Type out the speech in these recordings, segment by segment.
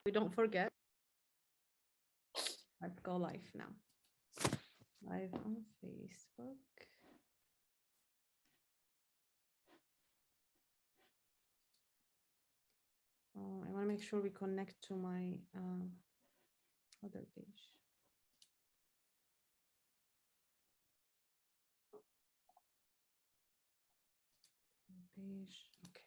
We don't forget. Let's go live now. Live on Facebook. Oh, I want to make sure we connect to my other page. Okay.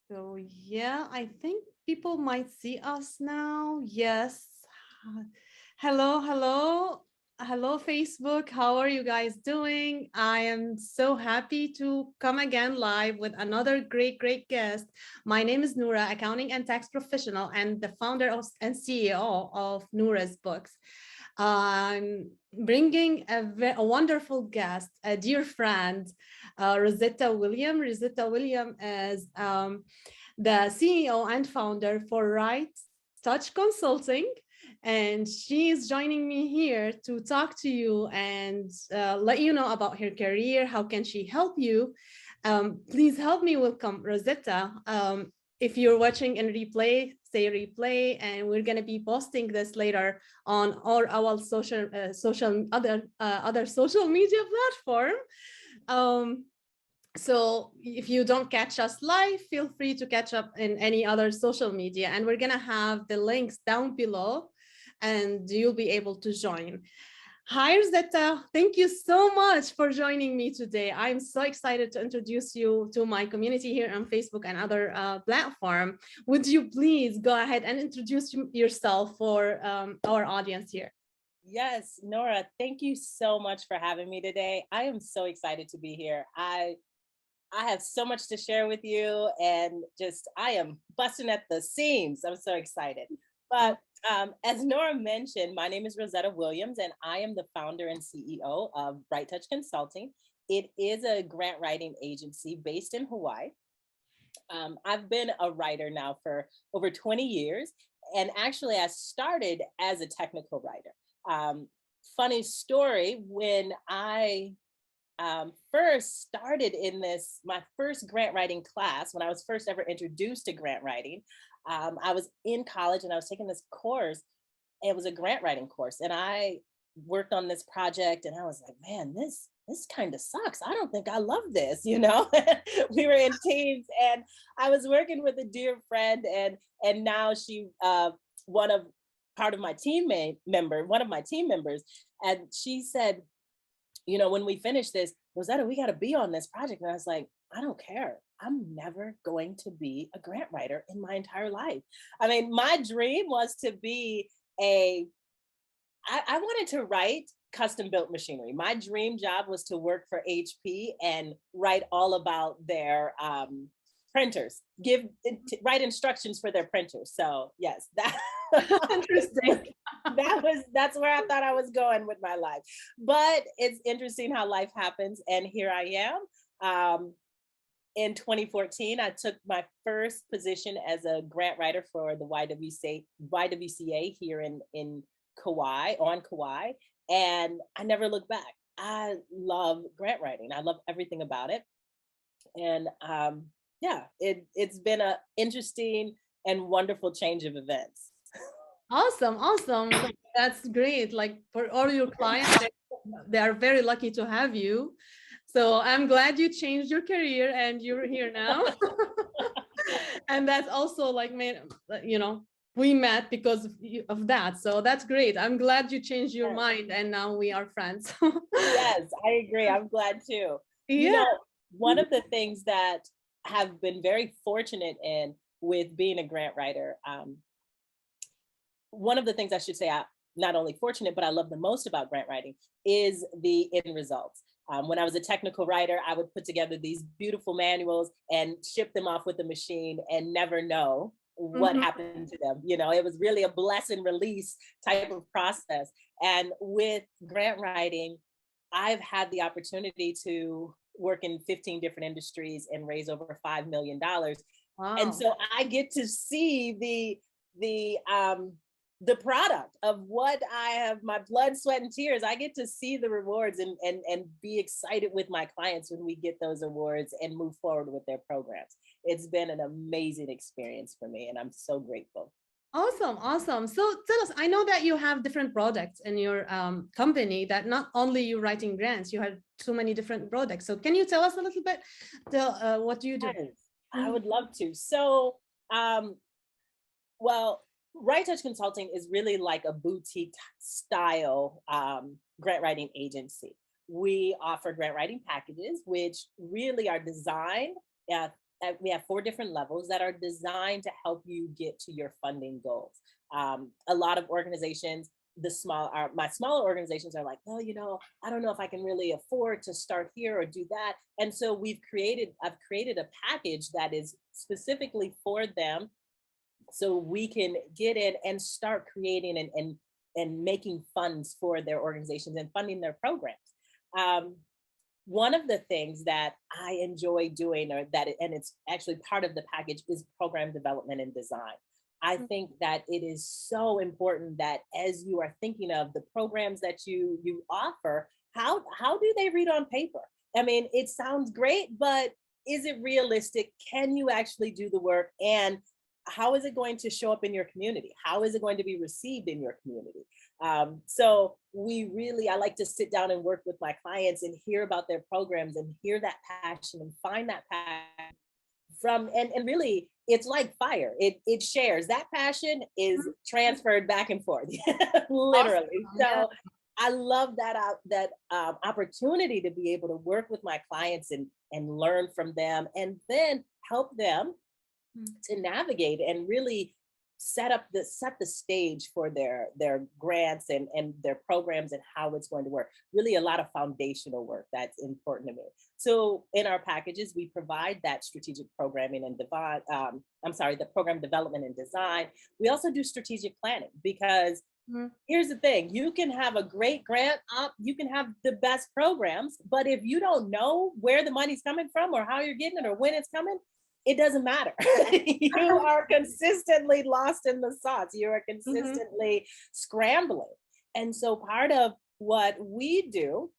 So yeah, I think people might see us now. Yes. Hello, hello. Hello, Facebook. How are you guys doing? I am so happy to come again live with another great guest. My name is Noura, accounting and tax professional and the founder and CEO of Noura's Books. I'm bringing a wonderful guest, a dear friend, Rozetta William. Rozetta William is the CEO and founder for Right Touch Consulting. And she is joining me here to talk to you and let you know about her career. How can she help you? Please help me welcome Rozetta. If you're watching in replay, say replay, and we're going to be posting this later on all our other social media platform. So if you don't catch us live, feel free to catch up in any other social media, and we're going to have the links down below and you'll be able to join. Hi, Rozetta. Thank you so much for joining me today. I'm so excited to introduce you to my community here on Facebook and other platform. Would you please go ahead and introduce yourself for our audience here? Yes, Noura, thank you so much for having me today. I am so excited to be here. I have so much to share with you, and I am busting at the seams. I'm so excited. But as Noura mentioned, my name is Rozetta Williams, and I am the founder and CEO of Right Touch Consulting. It is a grant writing agency based in Hawaii. I've been a writer now for over 20 years, and actually I started as a technical writer. Funny story, when I first started in my first grant writing class, when I was first ever introduced to grant writing, I was in college and I was taking this course. It was a grant writing course, and I worked on this project, and I was like, man, this kind of sucks. I don't think I love this, We were in teams, and I was working with a dear friend, and now she one of my team members, and she said, when we finish this, Rozetta, we got to be on this project. And I was like, I don't care. I'm never going to be a grant writer in my entire life. I mean, my dream was to be I wanted to write custom built machinery. My dream job was to work for HP and write all about their printers, write instructions for their printers. So yes, that interesting. That's where I thought I was going with my life. But it's interesting how life happens, and here I am. In 2014, I took my first position as a grant writer for the YWCA here in Kauai, on Kauai, and I never looked back. I love grant writing. I love everything about it. And yeah, it's been an interesting and wonderful change of events. Awesome. That's great. Like, for all your clients, they are very lucky to have you. So I'm glad you changed your career and you're here now. And that's also like, we met because of that. So that's great. I'm glad you changed your mind and now we are friends. Yes, I agree. I'm glad too. Yeah. One of the things that have been very fortunate in with being a grant writer, one of the things I should say, I'm not only fortunate, but I love the most about grant writing is the end results. When I was a technical writer, I would put together these beautiful manuals and ship them off with the machine and never know what happened to them. It was really a bless and release type of process. And with grant writing, I've had the opportunity to work in 15 different industries and raise over $5 million. Wow. And so I get to see the the product of what I have, my blood, sweat, and tears. I get to see the rewards and be excited with my clients when we get those awards and move forward with their programs. It's been an amazing experience for me, and I'm so grateful. Awesome, awesome. So tell us, I know that you have different products in your company, that not only you writing grants, you have so many different products. So can you tell us a little bit, what do you do? Yes, I would love to. So, well, Right Touch Consulting is really like a boutique style grant writing agency. We offer grant writing packages, which really are designed. We have 4 different levels that are designed to help you get to your funding goals. A lot of organizations, my smaller organizations are like, oh, I don't know if I can really afford to start here or do that. And so I've created a package that is specifically for them, so we can get in and start creating and making funds for their organizations and funding their programs. One of the things that I enjoy doing, and it's actually part of the package, is program development and design. I think that it is so important that as you are thinking of the programs that you offer, how do they read on paper? I mean, it sounds great, but is it realistic? Can you actually do the work? And how is it going to show up in your community? How is it going to be received in your community? So I like to sit down and work with my clients and hear about their programs and hear that passion and find that passion and really, it's like fire. It shares. That passion is transferred back and forth, literally. Awesome. So Yeah. I love that opportunity to be able to work with my clients and learn from them, and then help them to navigate and really set the stage for their grants and their programs and how it's going to work. Really a lot of foundational work that's important to me. So in our packages, we provide that strategic programming and the program development and design. We also do strategic planning, because here's the thing: you can have a great grant up, you can have the best programs, but if you don't know where the money's coming from or how you're getting it or when it's coming, it doesn't matter. You are consistently lost in the sauce. You are consistently scrambling. And so part of what we do,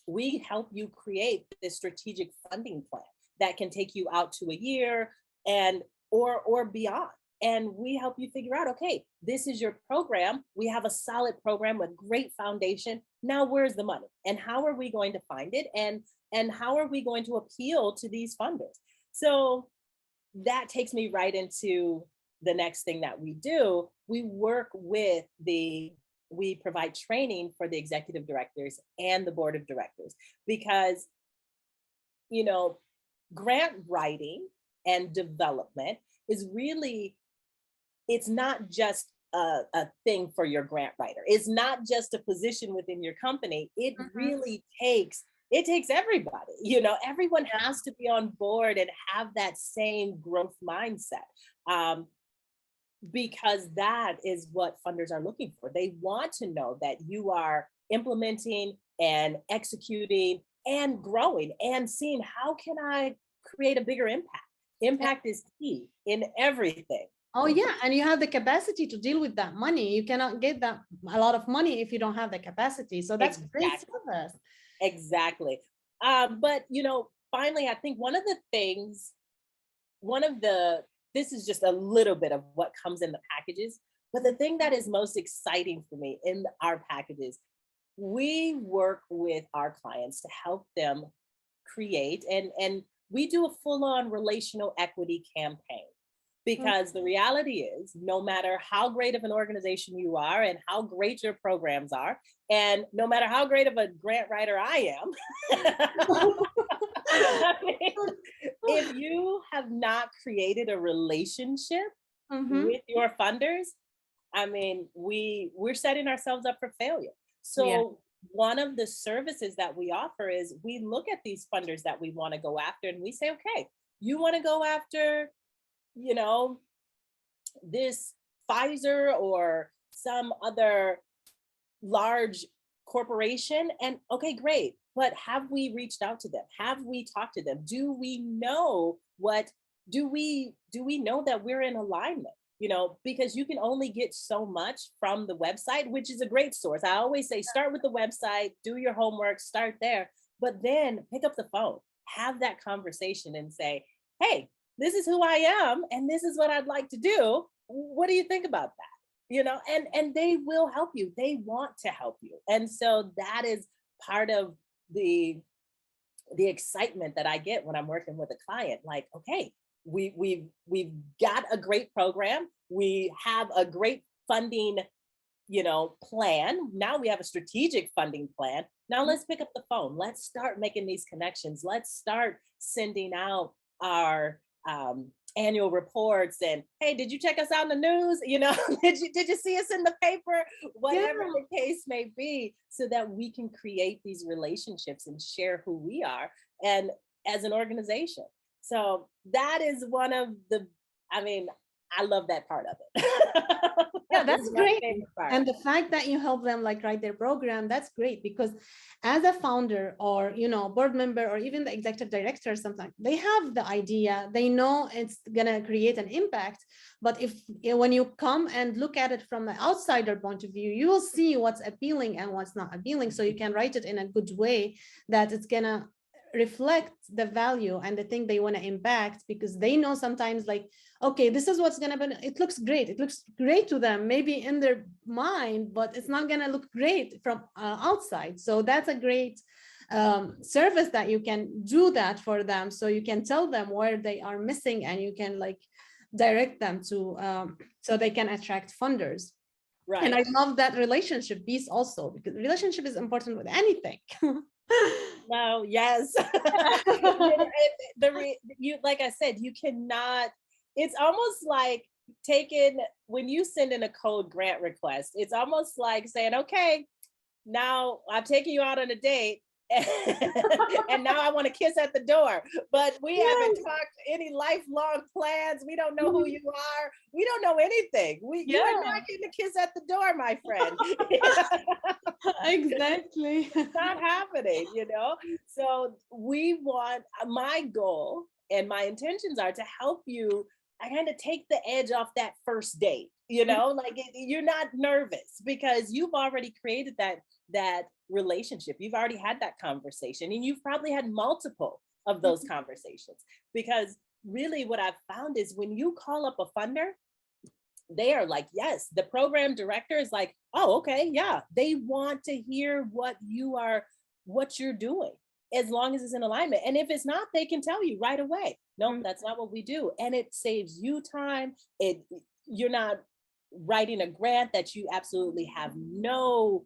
we help you create this strategic funding plan that can take you out to a year or beyond. And we help you figure out, okay, this is your program. We have a solid program with great foundation. Now, where's the money? And how are we going to find it? And how are we going to appeal to these funders? So that takes me right into the next thing that we do. We provide training for the executive directors and the board of directors, because, grant writing and development is really, it's not just a thing for your grant writer. It's not just a position within your company. It really takes everybody. Everyone has to be on board and have that same growth mindset, because that is what funders are looking for. They want to know that you are implementing and executing and growing and seeing, how can I create a bigger impact? Impact is key in everything. Oh yeah, and you have the capacity to deal with that money. You cannot get a lot of money if you don't have the capacity. So that's great service. Exactly. But finally, I think this is just a little bit of what comes in the packages, but the thing that is most exciting for me in our packages, we work with our clients to help them create, and we do a full-on relational equity campaign. Because the reality is, no matter how great of an organization you are and how great your programs are, and no matter how great of a grant writer I am, if you have not created a relationship with your funders, we're setting ourselves up for failure. So one of the services that we offer is we look at these funders that we want to go after, and we say, okay, you want to go after this Pfizer or some other large corporation, and okay, great, but have we reached out to them? Have we talked to them? Do we know that we're in alignment? because you can only get so much from the website, which is a great source. I always say, start with the website, do your homework, start there, but then pick up the phone, have that conversation and say, hey, this is who I am, and this is what I'd like to do. What do you think about that? And they will help you. They want to help you. And so that is part of the excitement that I get when I'm working with a client. Like, okay, we've got a great program. We have a great funding, plan. Now we have a strategic funding plan. Now let's pick up the phone. Let's start making these connections. Let's start sending out our annual reports and, hey, did you check us out in the news? Did you see us in the paper? Whatever the case may be, so that we can create these relationships and share who we are and as an organization. So that is one of the, I love that part of it. Yeah, that's great. And the fact that you help them like write their program, that's great, because as a founder or, board member or even the executive director, sometimes they have the idea, they know it's going to create an impact. But when you come and look at it from the outsider point of view, you will see what's appealing and what's not appealing. So you can write it in a good way that it's going to reflect the value and the thing they want to impact, because they know sometimes like, okay, this is what's going to be, it looks great to them, maybe in their mind, but it's not going to look great from outside. So that's a great service that you can do that for them. So you can tell them where they are missing and you can like direct them to so they can attract funders. Right. And I love that relationship piece also, because relationship is important with anything. No, yes. You, like I said, you cannot, it's almost like when you send in a code grant request, it's almost like saying, okay, now I've taken you out on a date and now I want to kiss at the door, but we haven't talked any lifelong plans. We don't know who you are. We don't know anything. You are not getting a kiss at the door, my friend. Exactly. It's not happening, So my goal and my intentions are to help you. I kind of take the edge off that first date, like you're not nervous because you've already created that relationship. You've already had that conversation, and you've probably had multiple of those conversations, because really what I've found is when you call up a funder, they are like, yes. The program director is like, oh, okay, yeah. They want to hear what you're doing, as long as it's in alignment. And if it's not, they can tell you right away, no, that's not what we do. And it saves you time. You're not writing a grant that you absolutely have no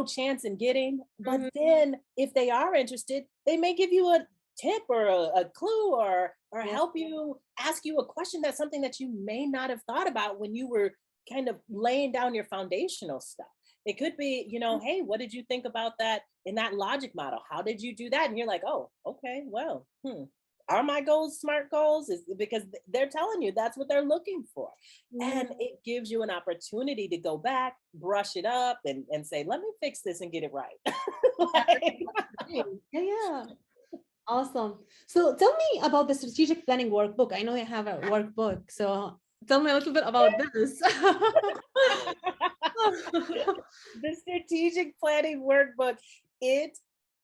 chance in getting. But then if they are interested, they may give you a tip or a clue or help you, ask you a question that's something that you may not have thought about when you were kind of laying down your foundational stuff. It could be, hey, what did you think about that in that logic model? How did you do that? And you're like, oh, okay, well, are my goals SMART goals? Is because they're telling you that's what they're looking for. And it gives you an opportunity to go back, brush it up and say, let me fix this and get it right. Yeah. Awesome. So tell me about the strategic planning workbook. I know you have a workbook, so tell me a little bit about this. The strategic planning workbook,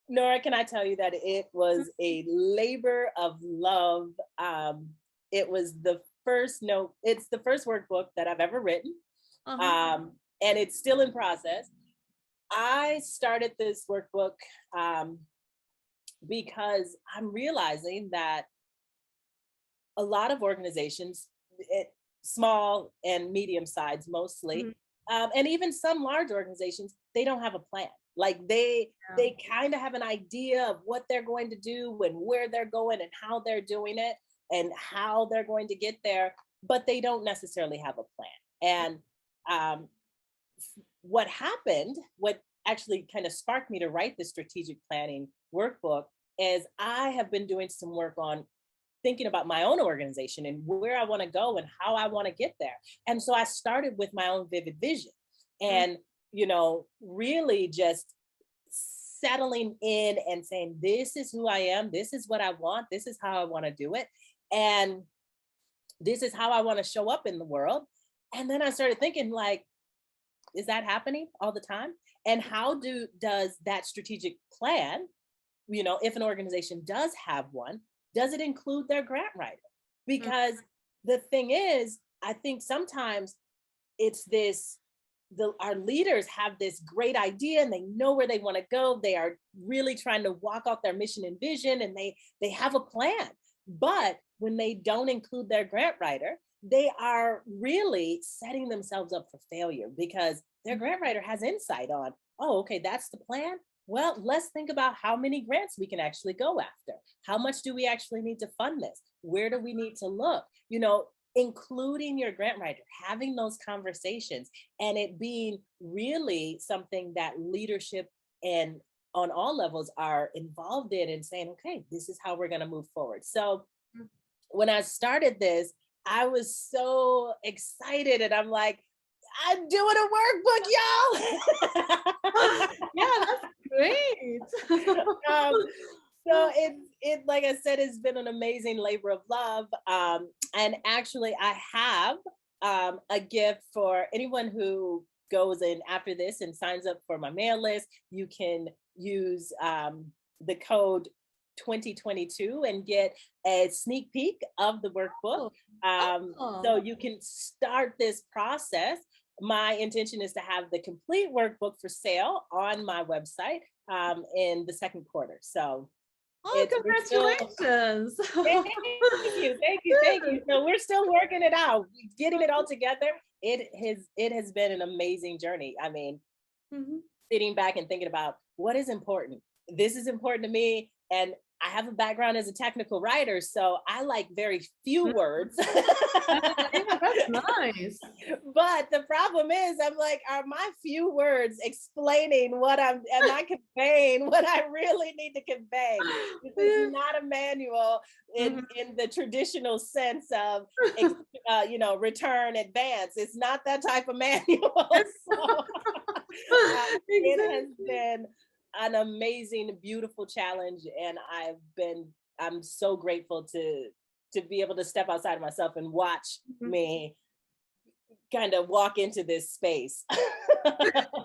Noura, can I tell you that it was a labor of love. It was it's the first workbook that I've ever written. And it's still in process. I started this workbook because I'm realizing that a lot of organizations, small and medium sized mostly, and even some large organizations, they don't have a plan. Like they kind of have an idea of what they're going to do and where they're going and how they're doing it and how they're going to get there, but they don't necessarily have a plan. And what actually kind of sparked me to write the strategic planning workbook is I have been doing some work on thinking about my own organization and where I want to go and how I want to get there. And so I started with my own vivid vision and, really just settling in and saying, this is who I am. This is what I want. This is how I want to do it. And this is how I want to show up in the world. And then I started thinking, like, is that happening all the time? And how does that strategic plan, if an organization does have one, does it include their grant writer? Because the thing is, I think sometimes it's this, our leaders have this great idea and they know where they want to go. They are really trying to walk out their mission and vision, and they have a plan. But when they don't include their grant writer, they are really setting themselves up for failure, because their grant writer has insight on, oh, okay, that's the plan. Well, let's think about how many grants we can actually go after. How much do we actually need to fund this? Where do we need to look? Including your grant writer, having those conversations, and it being really something that leadership and on all levels are involved in, and saying, okay, this is how we're going to move forward. So when I started this, I was so excited, and I'm like, I'm doing a workbook, y'all. Yeah, that's great. So it like I said, it's been an amazing labor of love. And actually, I have a gift for anyone who goes in after this and signs up for my mail list. You can use the code 2022 and get a sneak peek of the workbook. So you can start this process. My intention is to have the complete workbook for sale on my website in the second quarter. So congratulations. Thank you. So we're still working it out, getting it all together. It has been an amazing journey. I mean, sitting back and thinking about what is important. This is important to me. And I have a background as a technical writer, so I like very few words. That's nice. But the problem is, I'm like, are my few words explaining am I conveying what I really need to convey? This is not a manual in the traditional sense of, return advance. It's not that type of manual. So, it has been an amazing, beautiful challenge, and I'm so grateful to be able to step outside of myself and watch me kind of walk into this space.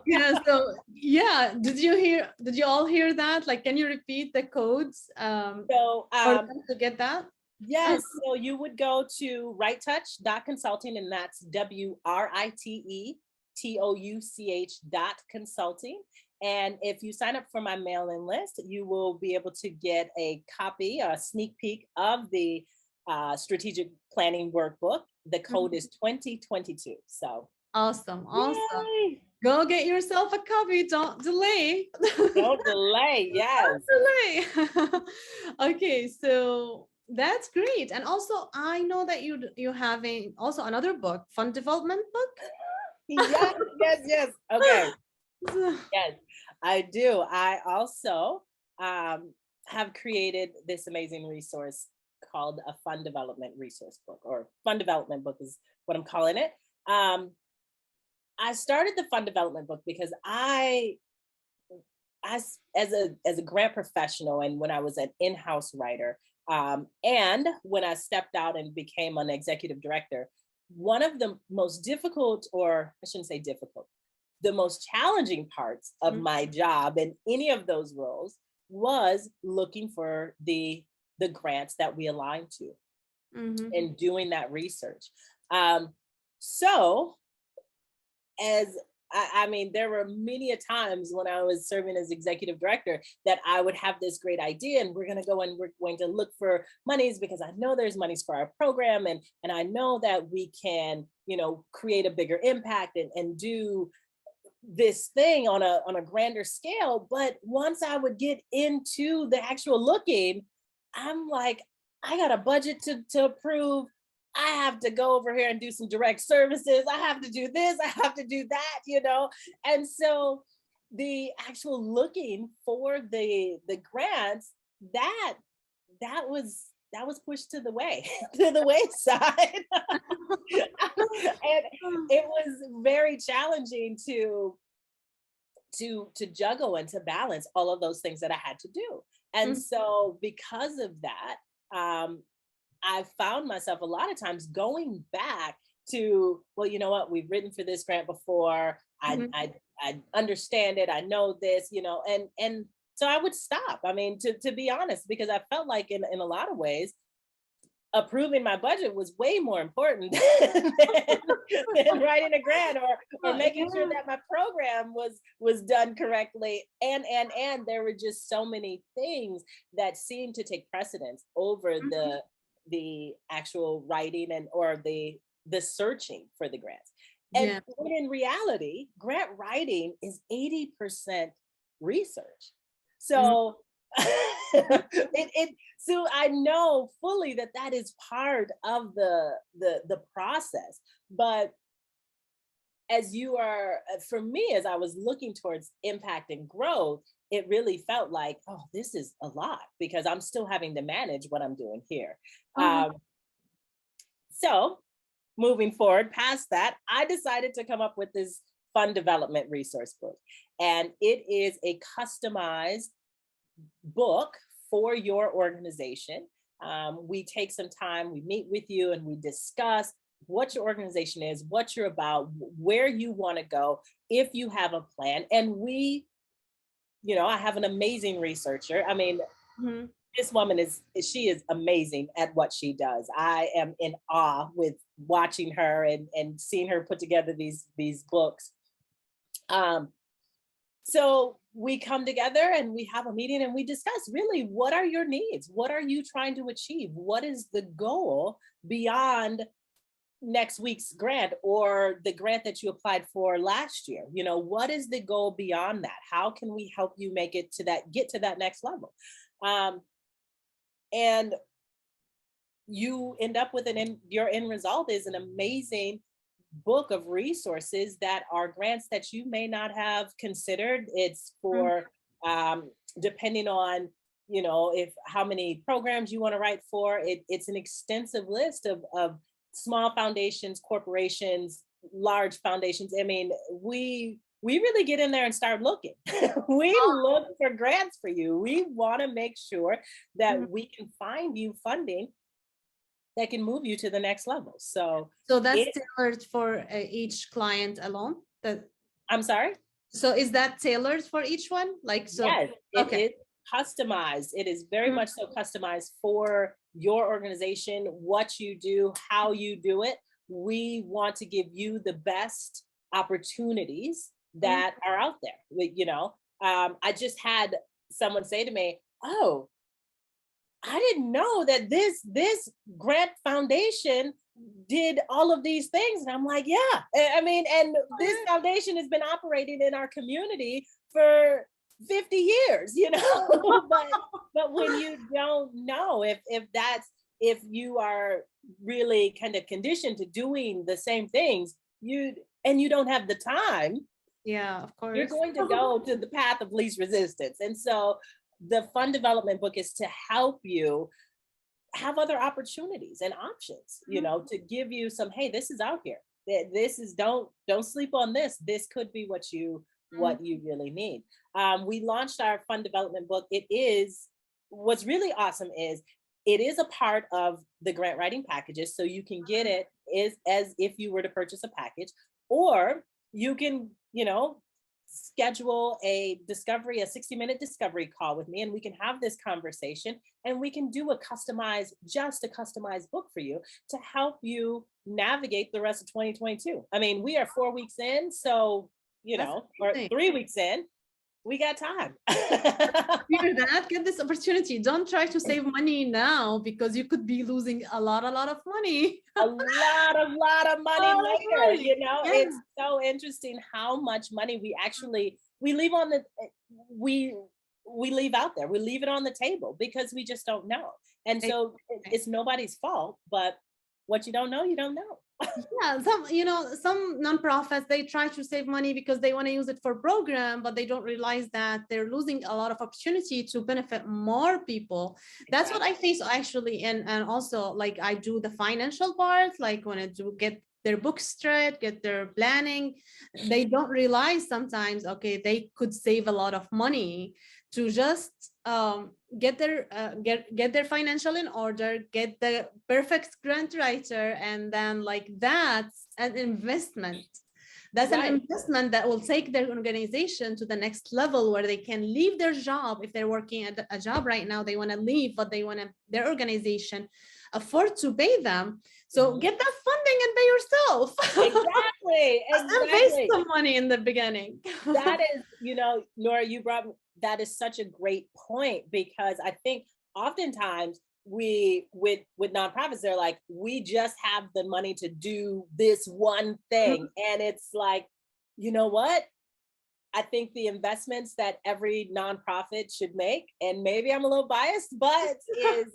Did you all hear that? Like, can you repeat the codes to get that? Yes, so you would go to righttouch.consulting, and that's WRITETOUCH.consulting. And if you sign up for my mail-in list, you will be able to get a copy, a sneak peek of the strategic planning workbook. The code is 2022. So awesome. Yay! Go get yourself a copy. Don't delay. Don't delay. Yes. Don't delay. Okay, so that's great. And also, I know that you having also another book, fund development book. Yes. Okay. Yes, I do. I also have created this amazing resource called a fund development resource book, or fund development book is what I'm calling it. I started the fund development book because as a grant professional, and when I was an in-house writer, and when I stepped out and became an executive director, one of the most difficult, or I shouldn't say difficult, the most challenging parts of my job in any of those roles was looking for the grants that we align to and doing that research. So as I mean, there were many a times when I was serving as executive director that I would have this great idea, and we're going to go and we're going to look for monies because I know there's monies for our program, and I know that we can, create a bigger impact and do this thing on a grander scale. But once I would get into the actual looking, I'm like, I got a budget to approve. I have to go over here and do some direct services. I have to do this. I have to do that, And so the actual looking for the grants, that was pushed to the wayside. And it was very challenging to juggle and to balance all of those things that I had to do. And so because of that, I found myself a lot of times going back to, well, you know what, we've written for this grant before. Mhm. I understand it. I know this, and so I would stop. I mean, to be honest, because I felt like in a lot of ways, approving my budget was way more important than writing a grant or making sure Yeah. that my program was done correctly. And there were just so many things that seemed to take precedence over Mhm. the actual writing and or the searching for the grants. And Yeah. when in reality, grant writing is 80% research. Mhm. So so I know fully that that is part of the process. But as you are, for me, as I was looking towards impact and growth, it really felt like, oh, this is a lot because I'm still having to manage what I'm doing here. Uh-huh. So moving forward past that, I decided to come up with this fund development resource book. And it is a customized book for your organization. We take some time, we meet with you, and we discuss what your organization is, what you're about, where you want to go, if you have a plan. And I have an amazing researcher. I mean, Mhm. this woman she is amazing at what she does. I am in awe with watching her and seeing her put together these books. Um, So we come together and we have a meeting and we discuss really what are your needs? What are you trying to achieve? What is the goal beyond next week's grant or the grant that you applied for last year? What is the goal beyond that? How can we help you make it to get to that next level? Um, and you end up with your end result is an amazing book of resources that are grants that you may not have considered. It's Mhm. for depending on if how many programs you want to write for. It's an extensive list of small foundations, corporations, large foundations. I mean, we really get in there and start looking. We look for grants for you. We want to make sure Mhm. that we can find you funding that can move you to the next level. So So that's it tailored for each client alone. That I'm sorry. so is that tailored for each one? Like so. Yes, it Okay. is customized. It is very Mhm. much so customized for your organization, what you do, how you do it. We want to give you the best opportunities Mhm. that are out there. I just had someone say to me, "Oh, I didn't know that this grant foundation did all of these things." And I'm like, yeah. I mean, and this Okay. foundation has been operating in our community for 50 years, but when you don't know if you are really kind of conditioned to doing the same things, you don't have the time, Yeah, of you're course. going to go to the path of least resistance. And so the fund development book is to help you have other opportunities and options, Mhm. to give you some, hey, this is out here. This is don't sleep on this. This could be what you really need. We launched our fund development book. It is what's really awesome is it is a part of the grant writing packages. So you can get it is as if you were to purchase a package, or you can, schedule a 60-minute discovery call with me, and we can have this conversation and we can do just a customized book for you to help you navigate the rest of 2022. I mean, we are 4 weeks in, so, That's or amazing. 3 weeks in, we got time. Hear that? Get this opportunity. Don't try to save money now because you could be losing a lot of money. A lot of A money lot of later. money. Yeah. It's so interesting how much money we leave on the we we leave out there. We leave it on the table because we just don't know. And so Exactly. it's nobody's fault, but what you don't know, you don't know. Yeah, some nonprofits, they try to save money because they want to use it for program, but they don't realize that they're losing a lot of opportunity to benefit more people. That's what I Exactly. face actually, and also like I do the financial part, like when I do get their books straight, get their planning, they don't realize sometimes, okay, they could save a lot of money to just get their get their financial in order, get the perfect grant writer, and then like that's an investment. That's an Right. investment that will take their organization to the next level, where they can leave their job. If they're working at a job right now, they want to leave, but they want to, their organization afford to pay them. So get that funding and pay yourself. Exactly. Just invest Exactly. some money in the beginning. That is, Noura, that is such a great point, because I think oftentimes we with nonprofits, they're like, we just have the money to do this one thing. And it's like, you know what? I think the investments that every nonprofit should make, and maybe I'm a little biased, but is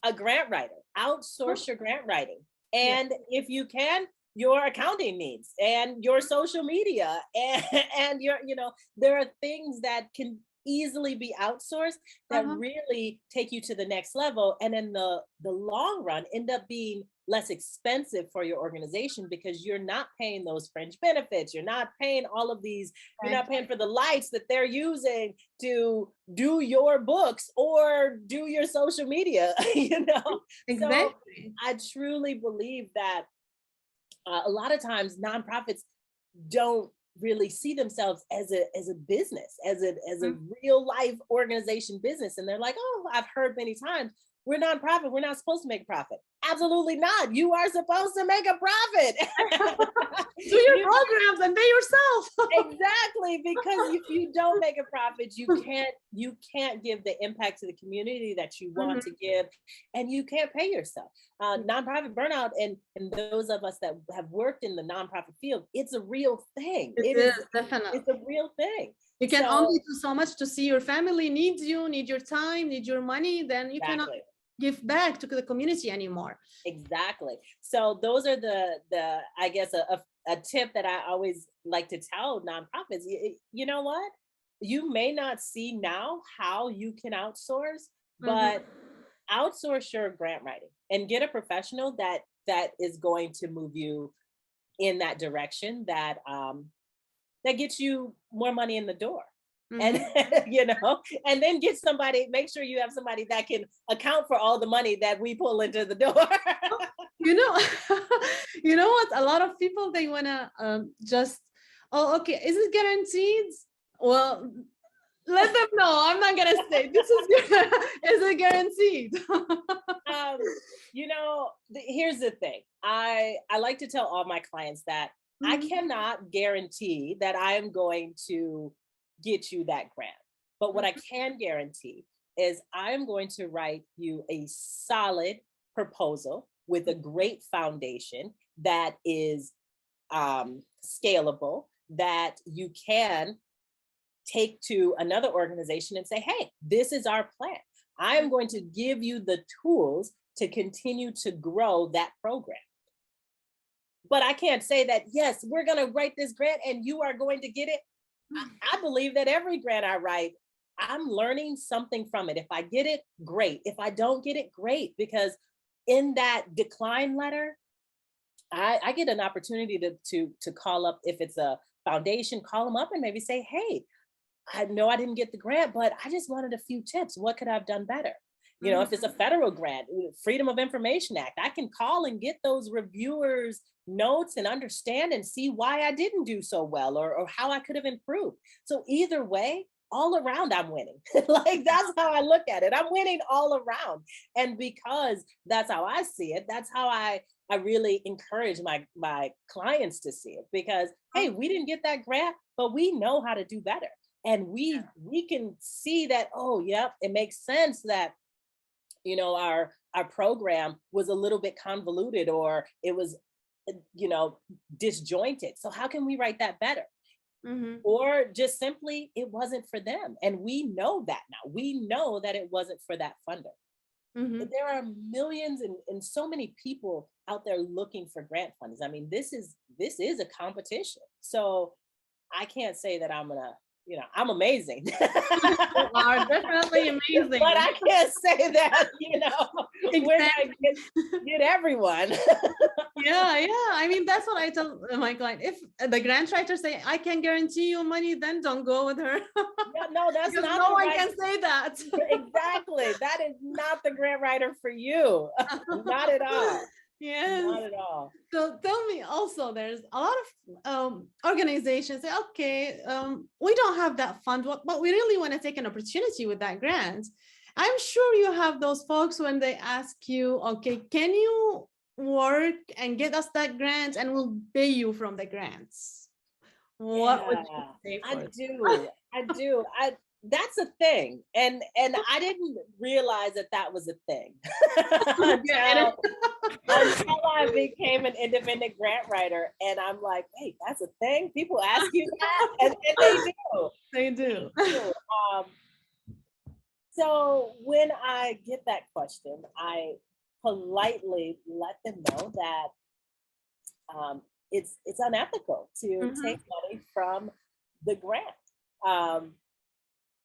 a grant writer. Outsource your grant writing. And if you can, your accounting needs and your social media and your, there are things that can easily be outsourced that really take you to the next level, and in the long run end up being less expensive for your organization, because you're not paying those fringe benefits, you're not paying all of these, you're not paying for the lights that they're using to do your books or do your social media. Exactly. So I truly believe that a lot of times nonprofits don't really see themselves as a business, as a real life organization business. And they're like, oh, I've heard many times, we're nonprofit, we're not supposed to make a profit. Absolutely not. You are supposed to make a profit. Do your programs and pay yourself. Exactly, because if you don't make a profit, you can't give the impact to the community that you want to give, and you can't pay yourself. Nonprofit burnout, and those of us that have worked in the nonprofit field, it's a real thing. It is definitely. It's a real thing. You can only do so much to see your family needs you, need your time, need your money, then you cannot give back to the community anymore. Exactly. So those are the I guess a tip that I always like to tell nonprofits. You know what? You may not see now how you can outsource, but outsource your grant writing and get a professional that is going to move you in that direction, that that gets you more money in the door. And and then get somebody, make sure you have somebody that can account for all the money that we pull into the door. you know what, a lot of people, they want to just, oh, okay, is it guaranteed? Well, let them know. I'm not gonna say this is it guaranteed? Here's the thing. I like to tell all my clients that I cannot guarantee that I am going to get you that grant. But what I can guarantee is I'm going to write you a solid proposal with a great foundation that is scalable, that you can take to another organization and say, hey, this is our plan. I am going to give you the tools to continue to grow that program. But I can't say that, yes, we're going to write this grant and you are going to get it. I believe that every grant I write, I'm learning something from it. If I get it, great. If I don't get it, great. Because in that decline letter, I get an opportunity to call up, if it's a foundation, call them up and maybe say, hey, I know I didn't get the grant, but I just wanted a few tips. What could I have done better? If it's a federal grant, Freedom of Information Act, I can call and get those reviewers' notes and understand and see why I didn't do so well, or how I could have improved. So either way, all around, I'm winning. Like, that's how I look at it. I'm winning all around. And because that's how I see it, that's how I really encourage my clients to see it. Because, hey, we didn't get that grant, but we know how to do better. And we can see that, oh, yep, it makes sense that our program was a little bit convoluted, or it was disjointed. So how can we write that better? Or just simply, it wasn't for them. And we know that now. We know that it wasn't for that funder. There are millions and so many people out there looking for grant funds. I mean, this is a competition. So I can't say that I'm gonna you know, I'm amazing. You are definitely amazing. But I can't say that, you know, we're Exactly. gonna get everyone. Yeah, I mean, that's what I tell my client. If the grant writer say, I can guarantee you money, then don't go with her. Yeah, no, that's Because not no the one right. can say that. Exactly. That is not the grant writer for you. Not at all. Yes. Not at all. So tell me also, there's a lot of organizations say, okay, we don't have that fund, but we really want to take an opportunity with that grant. I'm sure you have those folks when they ask you, okay, can you work and get us that grant and we'll pay you from the grants? What would you Yeah, say I for it? do. I do. That's a thing. And I didn't realize that that was a thing Yeah, until I became an independent grant writer. And I'm like, wait, that's a thing? People ask you that? And they do. they do. They do. Um, so when I get that question, I politely let them know that it's unethical to Mhm. take money from the grant. Um,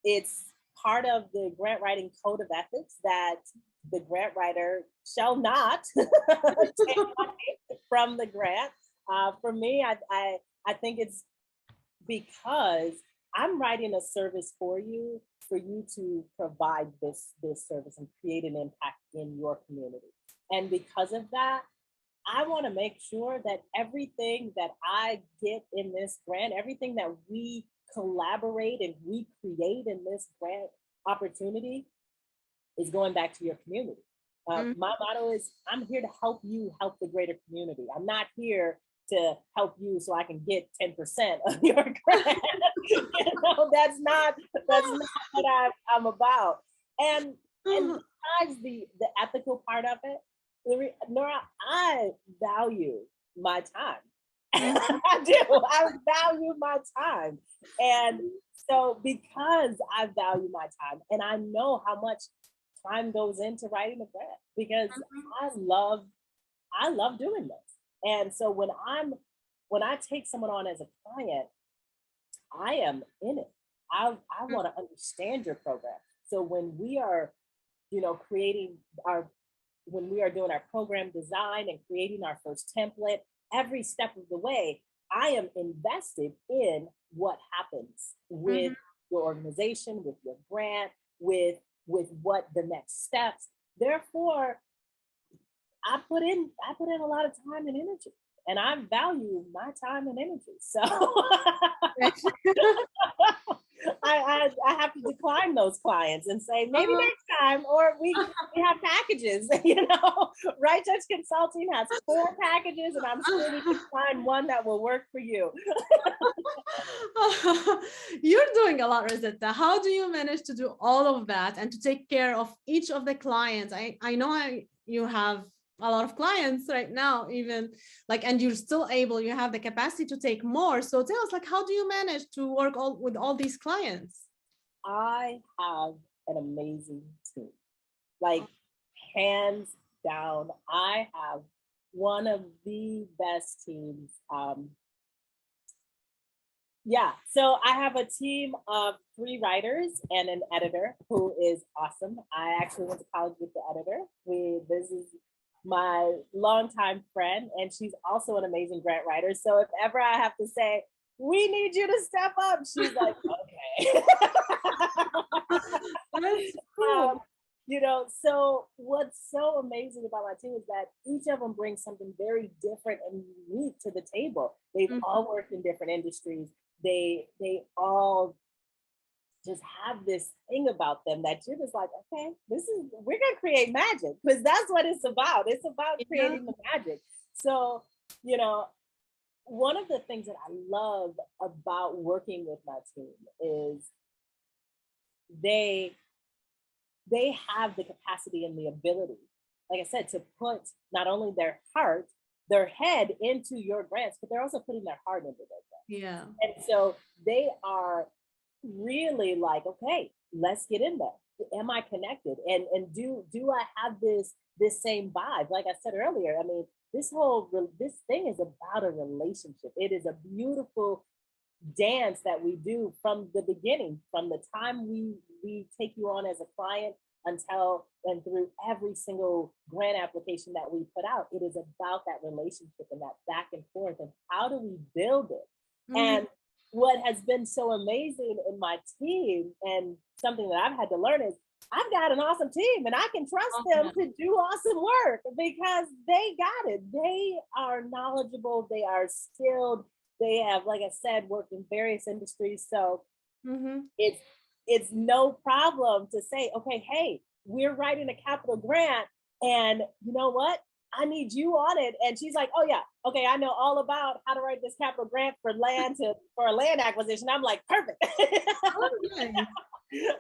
it's part of the grant writing code of ethics that the grant writer shall not take money from the grant. For me, I think it's because I'm writing a service for you to provide this service and create an impact in your community. And because of that, I want to make sure that everything that I get in this grant, everything that we collaborate and we create in this grant opportunity is going back to your community. Mhm. My motto is I'm here to help you help the greater community. I'm not here to help you so I can get 10% of your grant. You know, that's not what I'm about. And besides the ethical part of it, Nora, I value my time. Mhm. I do. I value my time. And so because I value my time and I know how much time goes into writing a grant because I love doing this. And so when I take someone on as a client, I am in it. I want to understand your program. So when we are, you know, creating our when we are doing our program design and creating our first template, every step of the way, I am invested in what happens with Mhm. your organization, with your grant, with what the next steps. Therefore, I put in a lot of time and energy. And I value my time and energy. So I have to decline those clients and say maybe Uh-huh. next time, or we have packages. You know, Right Touch Consulting has 4 packages, and I'm sure we can find one that will work for you. You're doing a lot, Rosetta. How do you manage to do all of that and to take care of each of the clients? I know you have a lot of clients right now, even like, and you're still able, you have the capacity to take more. So tell us, like, how do you manage to work with all these clients? I have an amazing team, like hands down. I have one of the best teams. Yeah, so I have a team of 3 writers and an editor who is awesome. I actually went to college with the editor. This is my longtime friend, and she's also an amazing grant writer. So if ever I have to say, we need you to step up, she's like, okay. That's um, cool. you know, so what's so amazing about my team is that each of them brings something very different and unique to the table. They've Mhm. all worked in different industries. They all just have this thing about them that you're just like, okay, we're gonna create magic because that's what it's about. It's about Yeah. creating the magic. So, you know, one of the things that I love about working with my team is they they have the capacity and the ability, like I said, to put not only their heart, their head into your grants, but they're also putting their heart into their grants. Yeah. And so they are really like, okay, let's get in there. Am I connected? And do I have this same vibe? Like I said earlier, I mean, this thing is about a relationship. It is a beautiful dance that we do from the beginning, from the time we take you on as a client until and through every single grant application that we put out. It is about that relationship and that back and forth, and how do we build it. Mhm. And what has been so amazing in my team, and something that I've had to learn, is I've got an awesome team and I can trust them to do awesome work because they got it. They are knowledgeable, they are skilled, they have, like I said, worked in various industries. So Mhm. it's it's no problem to say, okay, hey, we're writing a capital grant, and you know what? I need you on it. And she's like, oh yeah, okay, I know all about how to write this capital grant for for a land acquisition. I'm like, perfect. Oh, nice.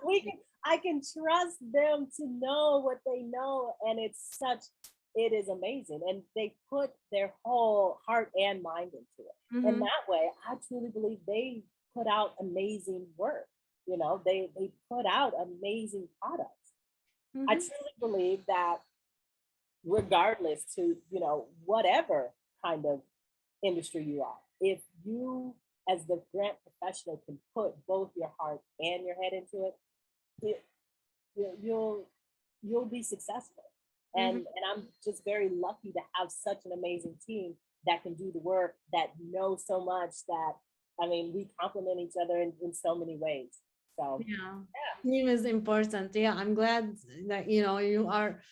we can I can trust them to know what they know. And it is amazing. And they put their whole heart and mind into it. And Mhm. that way, I truly believe they put out amazing work. They put out amazing products. I Mhm. truly believe that regardless to, whatever kind of industry you are, if you as the grant professional can put both your heart and your head into it, it you'll you'll be successful. and Mhm. and I'm just very lucky to have such an amazing team that can do the work, that know so much, that I mean, we complement each other in so many ways. So Yeah, team is important. Yeah, I'm glad that you are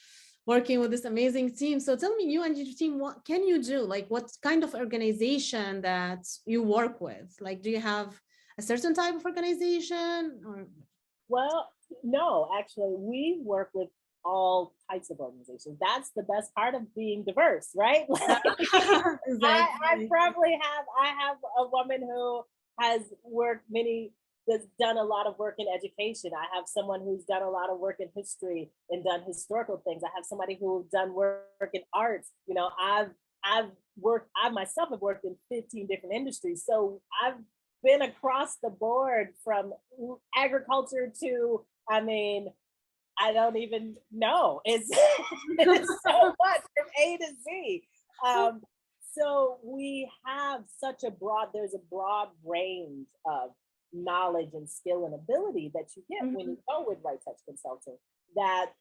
working with this amazing team. So tell me, you and your team, what can you do? Like, what kind of organization that you work with? Like, do you have a certain type of organization or? well, no, actually, we work with all types of organizations. That's the best part of being diverse, right? Yeah, I exactly. probably have a woman who has worked that's done a lot of work in education. I have someone who's done a lot of work in history and done historical things. I have somebody who's done work in arts. I myself have worked in 15 different industries. So I've been across the board from agriculture to, I mean, I don't even know. It's so much from A to Z. Um, so we have there's a broad range of knowledge and skill and ability that you get when Mhm. you go with Right Touch Consulting, that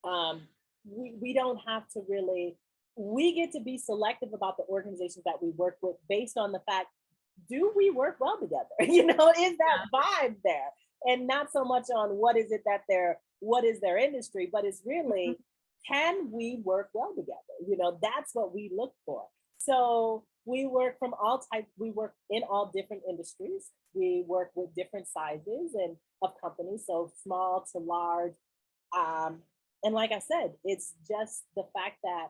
um, we don't have to really, we get to be selective about the organizations that we work with based on the fact, do we work well together? Is that vibe there? And not so much on what is their industry, but it's Mhm. really, can we work well together? That's what we look for. So we work in all different industries. We work with different sizes and of companies, so small to large. Um, and like I said, it's just the fact that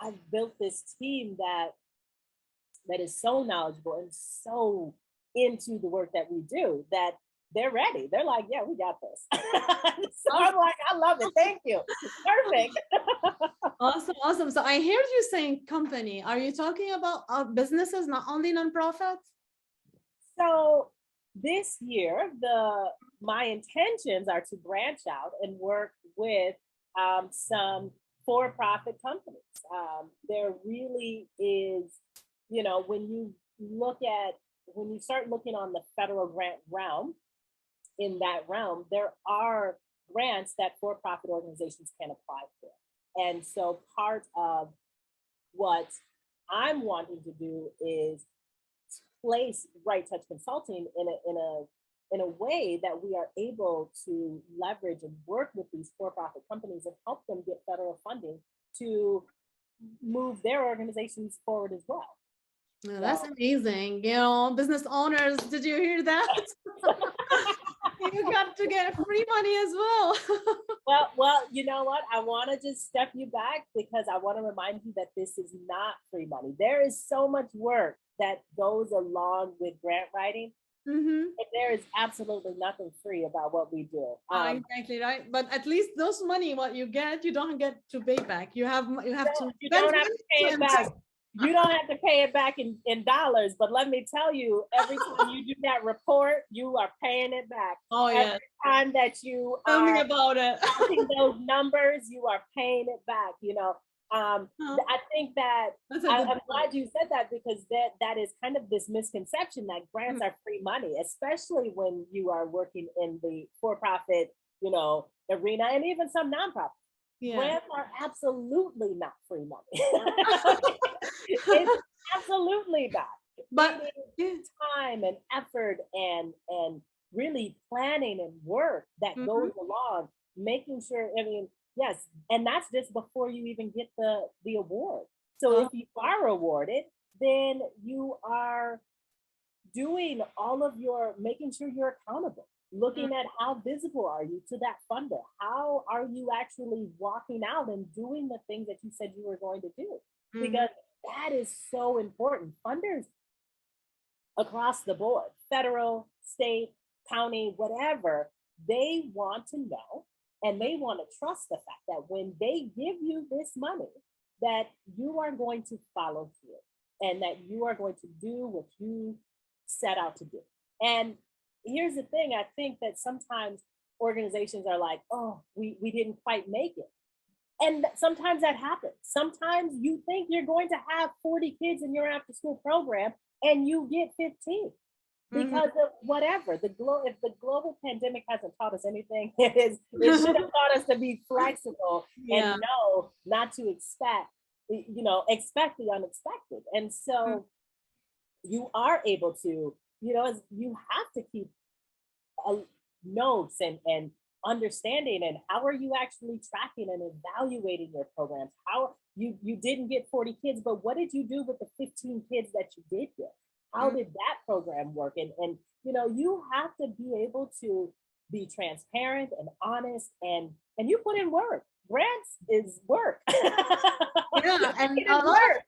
I've built this team that is so knowledgeable and so into the work that we do, that they're ready. They're like, yeah, we got this. So Awesome, I'm like, I love it. Thank you. Perfect. awesome, awesome. So I heard you saying company. Are you talking about businesses, not only nonprofits? So this year, my intentions are to branch out and work with some for-profit companies. There really is, when you when you start looking on the federal grant realm, in that realm, there are grants that for-profit organizations can apply for. And so part of what I'm wanting to do is place Right Touch Consulting in a way that we are able to leverage and work with these for-profit companies and help them get federal funding to move their organizations forward as well. Yeah, that's So amazing. Business owners, did you hear that? You got to get free money as well. well, you know what? I want to just step you back because I want to remind you that this is not free money. There is so much work that goes along with grant writing. Hmm. And there is absolutely nothing free about what we do. Exactly right. But at least those money, what you get, you don't get to pay back. You have to You spend don't have to money pay to it back. invest. You don't have to pay it back in dollars, but let me tell you, every time you do that report, you are paying it back. Oh Every yeah. time that you Tell me are about it. counting those numbers, you are paying it back. Oh, I think that that's a good I'm point. glad you said that, because that is kind of this misconception that Mm, grants are free money, especially when you are working in the for-profit, arena, and even some nonprofits. yeah. Grants are absolutely not free money. It's absolutely not. But It yeah. is time and effort and really planning and work that Mhm, goes along, making sure, I mean, yes, and that's just before you even get the award. So oh, if you are awarded, then you are doing all of your, making sure you're accountable, mm, looking at how visible are you to that funder, how are you actually walking out and doing the things that you said you were going to do, mhm, because that is so important. Funders across the board, federal, state, county, whatever, they want to know and they want to trust the fact that when they give you this money, that you are going to follow through and that you are going to do what you set out to do. And here's the thing, I think that sometimes organizations are like, oh, we didn't quite make it. And sometimes that happens. Sometimes you think you're going to have 40 kids in your after school program and you get 15 mhm. because of whatever. If the global pandemic hasn't taught us anything, it should have taught us to be flexible and Yeah. know not to expect the unexpected. And Mm, so you are able to, you have to keep uh, notes and understanding, and how are you actually tracking and evaluating your programs, how you didn't get 40 kids, but what did you do with the 15 kids that you did get, how mm. did that program work, and you have to be able to be transparent and honest, and you put in work. Grants is work. Yeah, and It is work.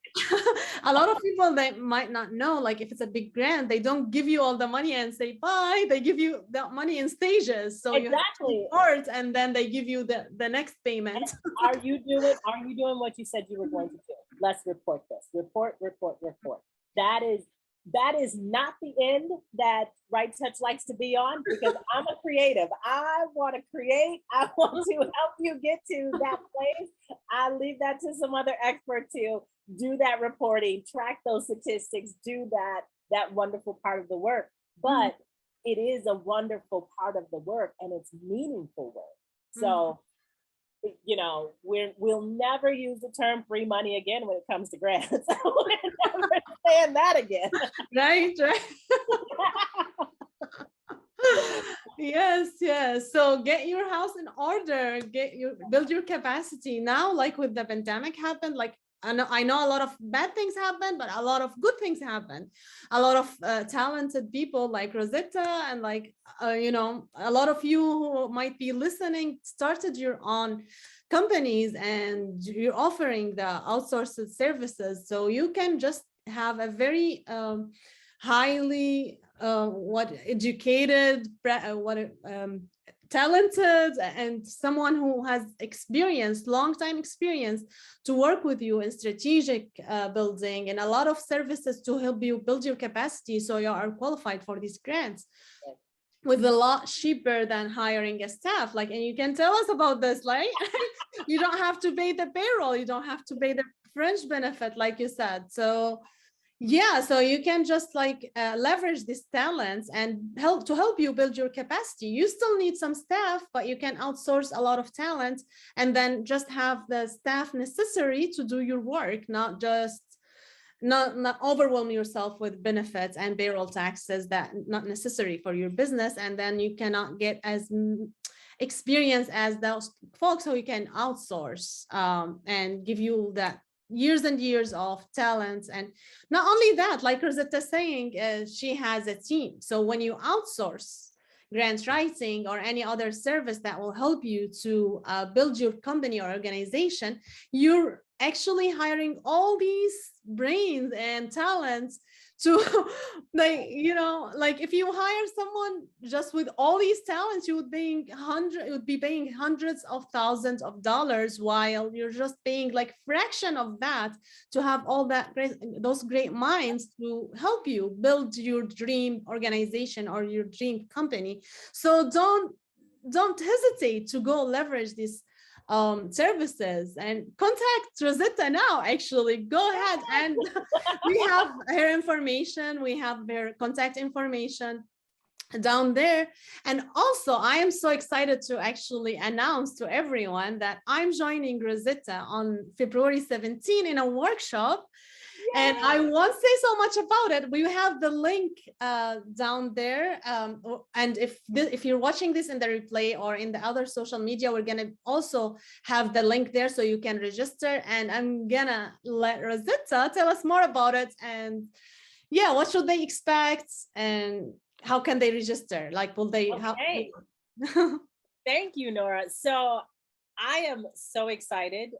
a lot of people, they might not know, like if it's a big grant, they don't give you all the money and say bye. They give you the money in stages. So you have to Exactly. report and then they give you the next payment. Are you doing what you said you were going to do? Let's report this. Report. That is not the end that Right Touch likes to be on, because I'm a creative. I want to create. I want to help you get to that place. I leave that to some other expert to do that reporting, track those statistics, do that wonderful part of the work. Mhm, But it is a wonderful part of the work and it's meaningful work. mhm. So we'll never use the term free money again when it comes to grants. We're never saying that again. Right, right. Yes, yes. So get your house in order, build your capacity. Now, like with the pandemic happened, like I know a lot of bad things happen, but a lot of good things happen. A lot of talented people like Rozetta and like a lot of you who might be listening started your own companies and you're offering the outsourced services. So you can just have a very highly what educated talented and someone who has experience, long time experience, to work with you in strategic building and a lot of services to help you build your capacity so you are qualified for these grants with a lot cheaper than hiring a staff. Like, and you can tell us about this, like you don't have to pay the payroll, you don't have to pay the fringe benefit like you said. So yeah, so you can just like leverage these talents and help you build your capacity. You still need some staff, but you can outsource a lot of talent and then just have the staff necessary to do your work, not overwhelm yourself with benefits and payroll taxes that not necessary for your business, and then you cannot get as experience as those folks who you can outsource and give you that years and years of talents. And not only that, like Rosetta saying, she has a team. So when you outsource grant writing or any other service that will help you to build your company or organization, you're actually hiring all these brains and talents to like if you hire someone just with all these talents, you would be paying hundreds of thousands of dollars, while you're just paying like fraction of that to have all those great minds to help you build your dream organization or your dream company. So don't hesitate to go leverage these services, and contact Rozetta now. Actually, go ahead, and we have her information. We have her contact information down there. And also, I am so excited to actually announce to everyone that I'm joining Rozetta on February 17 in a workshop. And I won't say so much about it. We have the link down there. And if you're watching this in the replay or in the other social media, we're going to also have the link there so you can register. And I'm going to let Rozetta tell us more about it. And yeah, what should they expect and how can they register? Like, will they? Okay. Thank you, Noura. So I am so excited.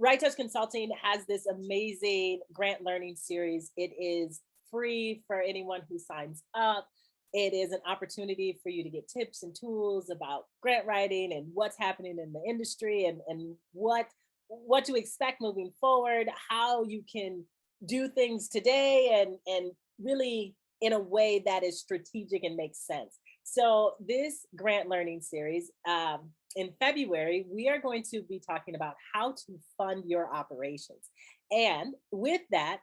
Rozettas Consulting has this amazing grant learning series. It is free for anyone who signs up. It is an opportunity for you to get tips and tools about grant writing and what's happening in the industry, and what to expect moving forward, how you can do things today, and really in a way that is strategic and makes sense. So this grant learning series, in February, we are going to be talking about how to fund your operations. And with that,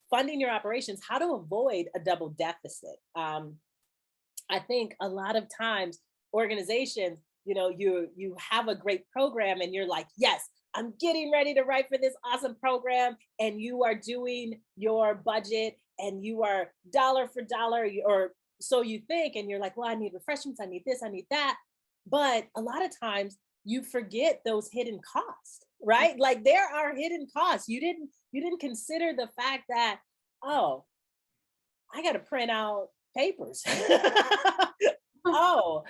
funding your operations, how to avoid a double deficit. I think a lot of times organizations, you have a great program and you're like, yes, I'm getting ready to write for this awesome program. And you are doing your budget and you are dollar for dollar, or so you think, and you're like, well, I need refreshments, I need this, I need that. But a lot of times you forget those hidden costs, right? Like there are hidden costs. You didn't consider the fact that, oh, I got to print out papers. Oh,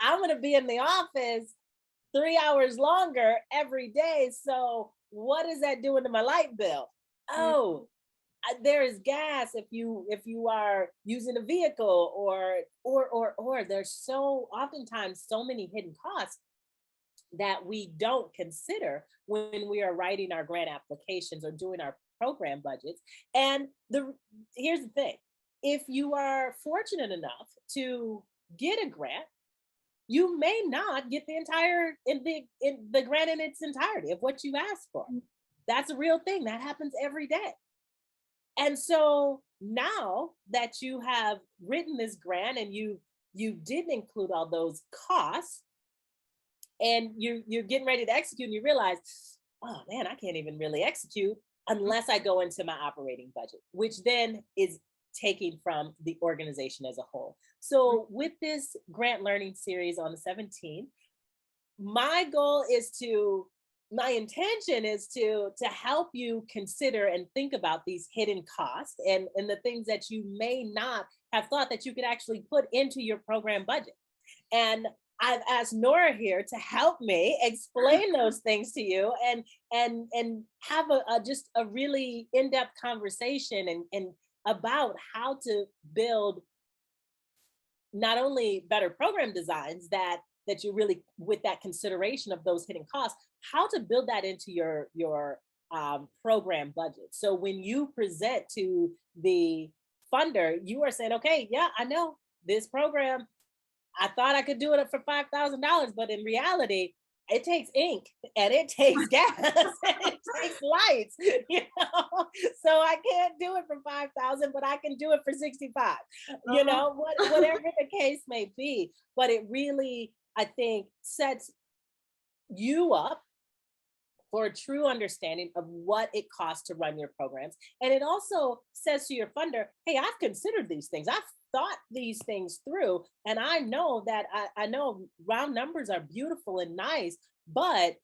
I'm going to be in the office 3 hours longer every day. So what is that doing to my light bill? Oh, there is gas if you are using a vehicle, or there's so oftentimes so many hidden costs that we don't consider when we are writing our grant applications or doing our program budgets. And here's the thing: if you are fortunate enough to get a grant, you may not get the grant in its entirety of what you asked for. That's a real thing that happens every day. And so now that you have written this grant and you didn't include all those costs, and you're getting ready to execute, and you realize, oh man, I can't even really execute unless I go into my operating budget, which then is taking from the organization as a whole. So with this grant learning series on the 17th, my intention is to help you consider and think about these hidden costs and the things that you may not have thought that you could actually put into your program budget. And I've asked Noura here to help me explain those things to you and have just a really in-depth conversation and about how to build not only better program designs that you really, with that consideration of those hidden costs, how to build that into your program budget. So when you present to the funder, you are saying, okay, yeah, I know this program, I thought I could do it for $5,000, but in reality, it takes ink and it takes gas and it takes lights, so I can't do it for 5,000, but I can do it for 65, whatever the case may be. But it really, I think, sets you up for a true understanding of what it costs to run your programs. And it also says to your funder, hey, I've considered these things. I've thought these things through. And I know that I know round numbers are beautiful and nice, but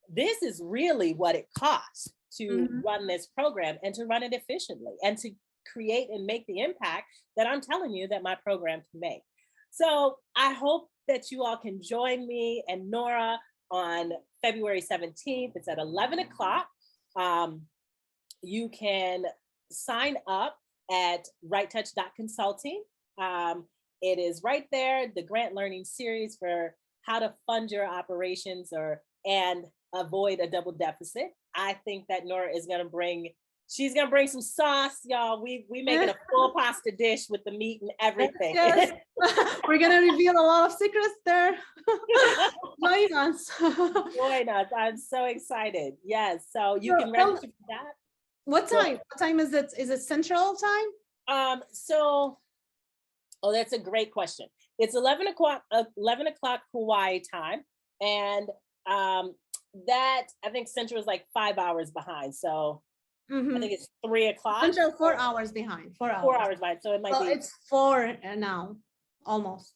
this is really what it costs to run this program and to run it efficiently and to create and make the impact that I'm telling you that my program can make. So I hope that you all can join me and Noura on February 17th. It's at 11 o'clock. You can sign up at righttouch.consulting. It is right there, the grant learning series for how to fund your operations and avoid a double deficit. I think that Noura is going to bring she's gonna bring some sauce, y'all. We making a full pasta dish with the meat and everything. Yes. We're gonna reveal a lot of secrets there. Join us. Join us. I'm so excited. Yes. So you can register for that. What time? What time is it? Is it Central Time? Oh, that's a great question. It's 11 o'clock Hawaii time. And that, I think Central is like 5 hours behind. So I think it's 3 o'clock. Central 4 hours behind. 4 hours. 4 hours behind. So it might be. It's 4 now, almost.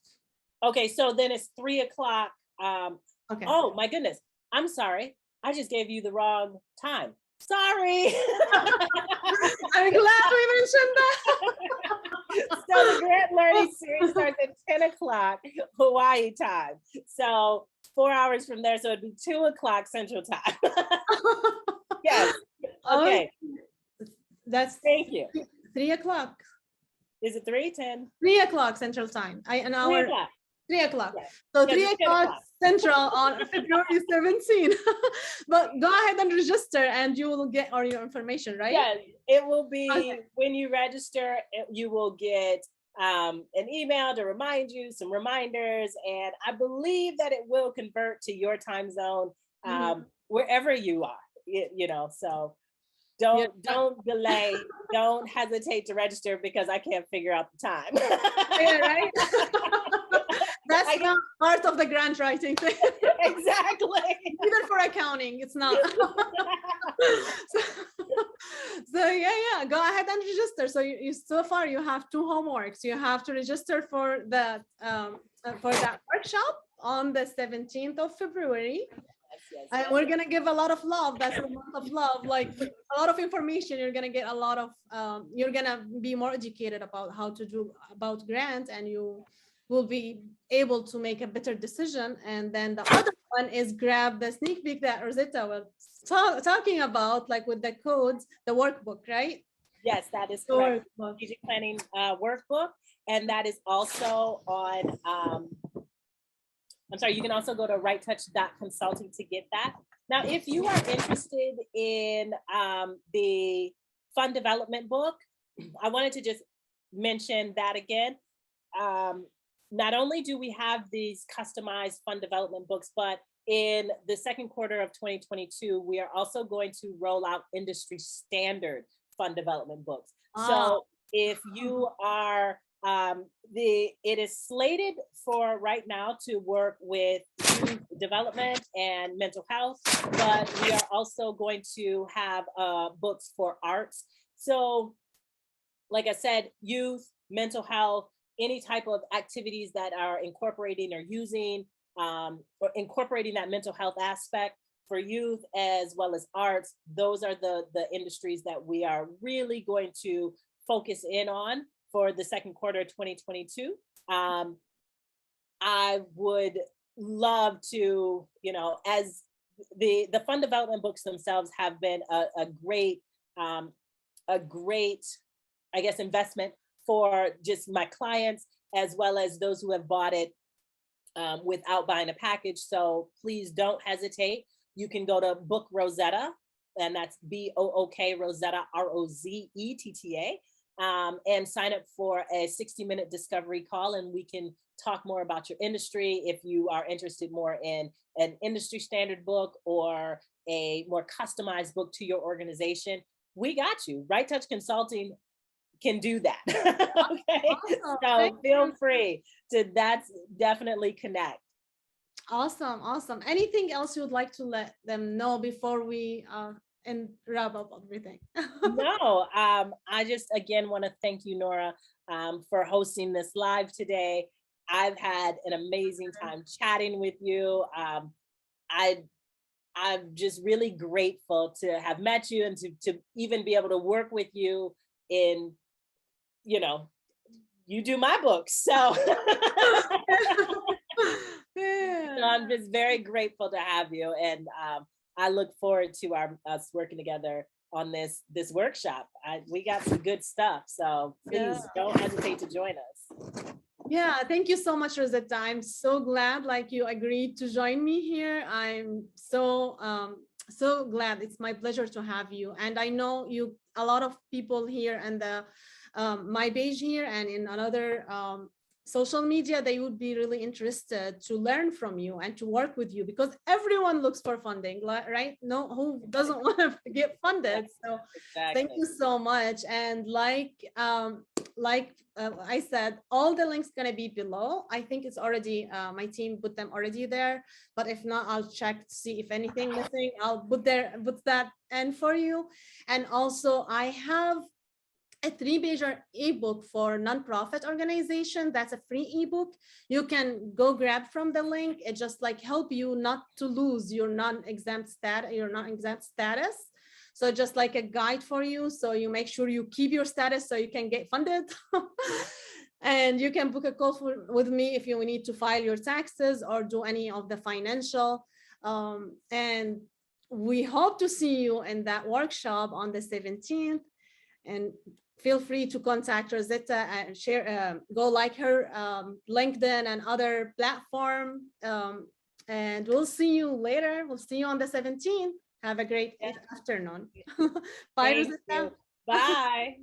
Okay, so then it's 3 o'clock. Okay. Oh my goodness. I'm sorry. I just gave you the wrong time. Sorry. I'm glad we mentioned that. So the Grant Learning Series starts at 10 o'clock Hawaii time. So 4 hours from there, so it'd be 2 o'clock Central Time. Yes. Okay. That's thank you. 3 o'clock. Is it 3:10? 3 o'clock Central Time. An hour. 3 o'clock. 3 o'clock. Yes. So 3 o'clock Central on February 17. But go ahead and register and you will get all your information, right? Yeah, it will be when you register, you will get an email to remind you, some reminders, and I believe that it will convert to your time zone wherever you are, you know, so don't delay, don't hesitate to register because I can't figure out the time. Yeah, right? That's not part of the grant writing thing. Exactly. Even for accounting, it's not. So yeah, go ahead and register. So you so far you have 2 homeworks. You have to register for that workshop on the 17th of February. And we're gonna give a lot of love. That's a month of love, like a lot of information. You're gonna get a lot of you're gonna be more educated about how to do about grants, and you will be able to make a better decision. And then the other one is grab the sneak peek that Rozetta was talking about, like with the codes, the workbook, right? Yes, that is correct. Strategic planning workbook, and that is also on I'm sorry, you can also go to righttouch.consulting to get that. Now, if you are interested in the fund development book, I wanted to just mention that again. Not only do we have these customized fund development books, but in the second quarter of 2022, we are also going to roll out industry standard fund development books. So if you are it is slated for right now to work with youth development and mental health, but we are also going to have books for arts. So like I said, youth, mental health, any type of activities that are incorporating or using or incorporating that mental health aspect for youth as well as arts, those are the industries that we are really going to focus in on for the second quarter of 2022. I would love to, you know, as the fund development books themselves have been a great, I guess, investment for just my clients, as well as those who have bought it without buying a package. So please don't hesitate. You can go to Book Rozetta, and that's BOOK Rozetta, ROZETTA. And sign up for a 60-minute discovery call, and we can talk more about your industry. If you are interested more in an industry standard book or a more customized book to your organization, we got you. Right Touch Consulting can do that. Okay, so feel free to definitely connect. Awesome. Anything else you would like to let them know before we and wrap up everything? No, I just again want to thank you, Noura, for hosting this live today. I've had an amazing time chatting with you. I'm just really grateful to have met you and to even be able to work with you in, you know, you do my books. So, Yeah. So I'm just very grateful to have you. And I look forward to us working together on this workshop. We got some good stuff. So please don't hesitate to join us. Yeah, thank you so much, Rozetta. I'm so glad like you agreed to join me here. I'm so glad. It's my pleasure to have you. And I know you a lot of people here and the my page here and in another social media, they would be really interested to learn from you and to work with you because everyone looks for funding, right? No, who doesn't want to get funded? So thank Exactly. you so much. And like I said, all the links gonna be below. I think it's already my team put them already there, but if not, I'll check to see if anything missing. I'll put that in for you. And also, I have a 3-pager ebook for nonprofit organization. That's a free ebook. You can go grab from the link. It just like help you not to lose your non-exempt status. So just like a guide for you. So you make sure you keep your status so you can get funded. And you can book a call with me if you need to file your taxes or do any of the financial. And we hope to see you in that workshop on the 17th. And feel free to contact Rozetta and share, go like her LinkedIn and other platform. And we'll see you later. We'll see you on the 17th. Have a great afternoon. Bye, Thank Rozetta. you. Bye.